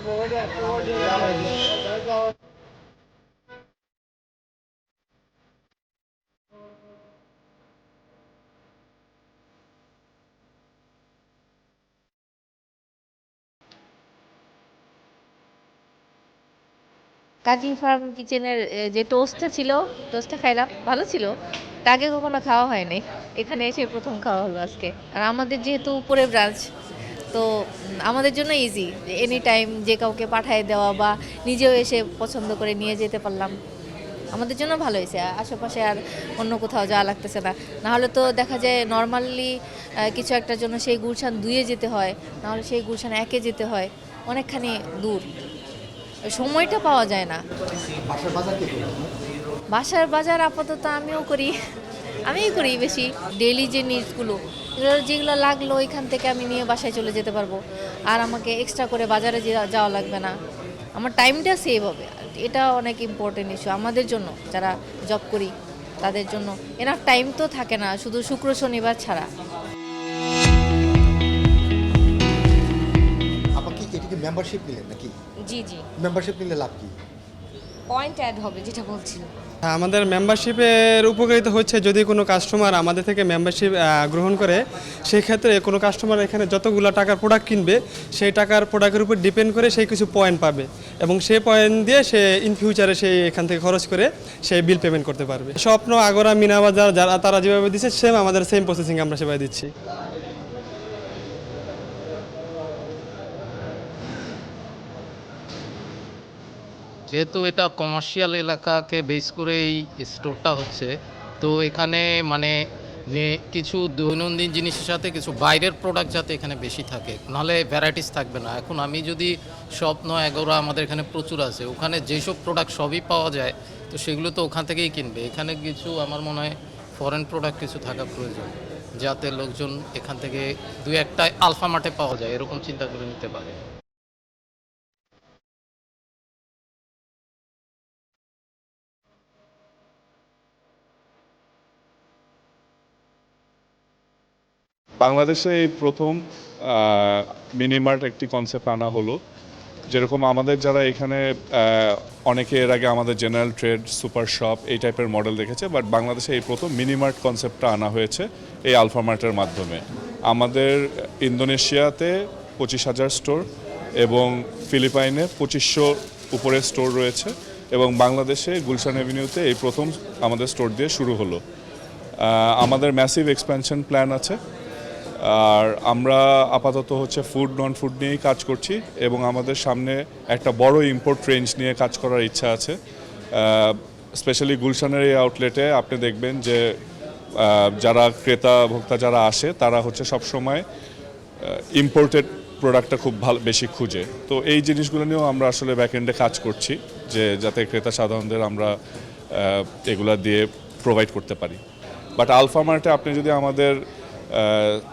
কাজী farm কিচেনের যে টোস্টটা ছিল, টোস্টটা খাইলাম, ভালো ছিল। তা আগে কখনো খাওয়া হয়নি, এখানে এসে প্রথম খাওয়া হলো আজকে। আর আমাদের যেহেতু উপরে ব্রাঞ্চ, তো আমাদের জন্য ইজি, এনি টাইম যে কাউকে পাঠিয়ে দেওয়া বা নিজেও এসে পছন্দ করে নিয়ে যেতে পারলাম, আমাদের জন্য ভালো হয়েছে। আশেপাশে আর অন্য কোথাও যাওয়া লাগতেছে না। নাহলে তো দেখা যায় নর্মালি কিছু একটার জন্য সেই গুলশান 2-এ যেতে হয়, নাহলে সেই গুলশান 1-এ যেতে হয়, অনেকখানি দূর, সময়টা পাওয়া যায় না। বাসার বাজার আপাতত আমিই করি বেশি। ডেইলি যে নিডসগুলো, যেগুলো লাগলো ওইখান থেকে আমি নিয়ে বাসায় চলে যেতে পারবো। আর আমাকে এক্সট্রা করে বাজারে যাওয়া লাগবে না, আমার টাইমটা সেভ হবে। এটা অনেক ইম্পর্টেন্ট ইস্যু আমাদের জন্য, যারা জব করি তাদের জন্য। এনাফ টাইম তো থাকে না, শুধু শুক্র শনিবার ছাড়া। আপনি কি এটিকে মেম্বারশিপ নিলেন নাকি? জি জি, মেম্বারশিপ নিলে লাভ কি? পয়েন্ট অ্যাড হবে যেটা বলছিল। হ্যাঁ, আমাদের মেম্বারশিপের উপকারিতা হচ্ছে যদি কোনো কাস্টমার আমাদের থেকে মেম্বারশিপ গ্রহণ করে, সেই ক্ষেত্রে কোনো কাস্টমার এখানে যতগুলো টাকার প্রোডাক্ট কিনবে সেই টাকার প্রোডাক্টের উপর ডিপেন্ড করে সেই কিছু পয়েন্ট পাবে, এবং সেই পয়েন্ট দিয়ে সে ইন ফিউচারে সেই এখান থেকে খরচ করে সেই বিল পেমেন্ট করতে পারবে। স্বপ্ন, আগরা, মিনা বাজার যারা তারা যেভাবে দিচ্ছে সেম আমাদের সেম প্রসেসিং আমরা সেভাবে দিচ্ছি। যেহেতু এটা কমার্শিয়াল এলাকাকে বেস করে এই স্টোরটা হচ্ছে, তো এখানে মানে যে কিছু দৈনন্দিন জিনিসের সাথে কিছু বাইরের প্রোডাক্ট যাতে এখানে বেশি থাকে, নাহলে ভ্যারাইটিস থাকবে না। এখন আমি যদি স্বপ্ন, এগোরা আমাদের এখানে প্রচুর আছে, ওখানে যেসব প্রোডাক্ট সবই পাওয়া যায়, তো সেগুলো তো ওখান থেকেই কিনবে। এখানে কিছু আমার মনে হয় ফরেন প্রোডাক্ট কিছু থাকা প্রয়োজন, যাতে লোকজন এখান থেকে দুই একটা আলফা মার্টে পাওয়া যায়, এরকম চিন্তা করে নিতে পারে। বাংলাদেশে এই প্রথম মিনিমার্ট একটি কনসেপ্ট আনা হলো। যেরকম আমাদের যারা এখানে অনেকে এর আগে আমাদের জেনারেল ট্রেড, সুপার শপ এই টাইপের মডেল দেখেছে, বাট বাংলাদেশে এই প্রথম মিনিমার্ট কনসেপ্টটা আনা হয়েছে এই আলফামার্টের মাধ্যমে। আমাদের ইন্দোনেশিয়াতে 25,000 স্টোর এবং ফিলিপাইনে 2500 উপরে স্টোর রয়েছে, এবং বাংলাদেশে গুলশান এভিনিউতে এই প্রথম আমাদের স্টোর দিয়ে শুরু হলো। আমাদের ম্যাসিভ এক্সপ্যানশন প্ল্যান আছে, আর আমরা আপাতত হচ্ছে ফুড, নন ফুড নিয়েই কাজ করছি, এবং আমাদের সামনে একটা বড় ইম্পোর্ট রেঞ্জ নিয়ে কাজ করার ইচ্ছা আছে। স্পেশালি গুলশানের এই আউটলেটে আপনি দেখবেন যে যারা ক্রেতা ভোক্তা যারা আসে তারা হচ্ছে সবসময় ইম্পোর্টেড প্রোডাক্টটা খুব ভালো বেশি খুঁজে। তো এই জিনিসগুলো নিয়েও আমরা আসলে ব্যাকএন্ডে কাজ করছি, যে যাতে ক্রেতা সাধারণদের আমরা এগুলা দিয়ে প্রোভাইড করতে পারি। বাট আলফামার্টে আপনি যদি আমাদের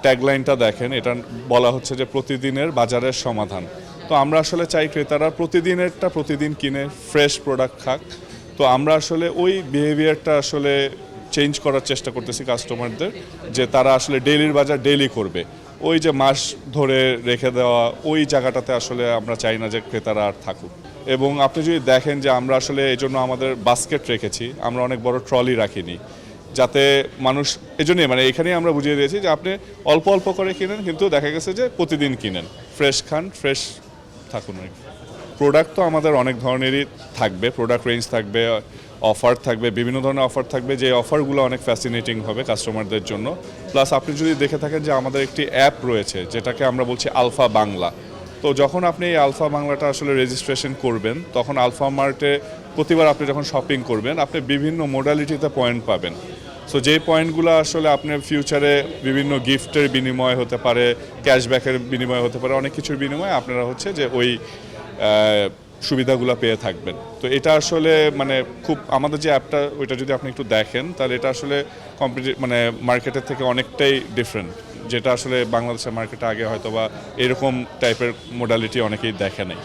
ট্যাগলাইনটা দেখেন, এটা বলা হচ্ছে যে প্রতিদিনের বাজারের সমাধান। তো আমরা আসলে চাই ক্রেতারা প্রতিদিনেরটা প্রতিদিন কিনে ফ্রেশ প্রোডাক্ট খাক। তো আমরা আসলে ওই বিহেভিয়ারটা আসলে চেঞ্জ করার চেষ্টা করতেছি কাস্টমারদের, যে তারা আসলে ডেইলির বাজার ডেইলি করবে। ওই যে মাস ধরে রেখে দেওয়া ওই জায়গাটাতে আসলে আমরা চাই না যে ক্রেতারা আর থাকুক। এবং আপনি যদি দেখেন যে আমরা আসলে এই জন্য আমাদের বাস্কেট রেখেছি, আমরা অনেক বড় ট্রলি রাখিনি, যাতে মানুষ এজন্যই মানে এখানেই আমরা বুঝিয়ে দিয়েছি যে আপনি অল্প অল্প করে কিনেন, কিন্তু দেখা গেছে যে প্রতিদিন কিনেন, ফ্রেশ খান, ফ্রেশ থাকুন আর কি। প্রোডাক্ট তো আমাদের অনেক ধরনেরই থাকবে, প্রোডাক্ট রেঞ্জ থাকবে, অফার থাকবে, বিভিন্ন ধরনের অফার থাকবে, যে অফারগুলো অনেক ফ্যাসিনেটিং হবে কাস্টমারদের জন্য। প্লাস আপনি যদি দেখে থাকেন যে আমাদের একটি অ্যাপ রয়েছে যেটাকে আমরা বলছি আলফা বাংলা। তো যখন আপনি এই আলফা বাংলাটা আসলে রেজিস্ট্রেশন করবেন, তখন আলফা মার্টে প্রতিবার আপনি যখন শপিং করবেন আপনি বিভিন্ন মোডালিটিতে পয়েন্ট পাবেন। সো যেই পয়েন্টগুলো আসলে আপনার ফিউচারে বিভিন্ন গিফটের বিনিময় হতে পারে, ক্যাশব্যাকের বিনিময় হতে পারে, অনেক কিছুর বিনিময়ে আপনারা হচ্ছে যে ওই সুবিধাগুলো পেয়ে থাকবেন। তো এটা আসলে মানে খুব আমাদের যে অ্যাপটা ওইটা যদি আপনি একটু দেখেন, তাহলে এটা আসলে মানে মার্কেটের থেকে অনেকটাই ডিফারেন্ট, যেটা আসলে বাংলাদেশের মার্কেটে আগে হয়তো বা এরকম টাইপের মোডালিটি অনেকেই দেখে নেই।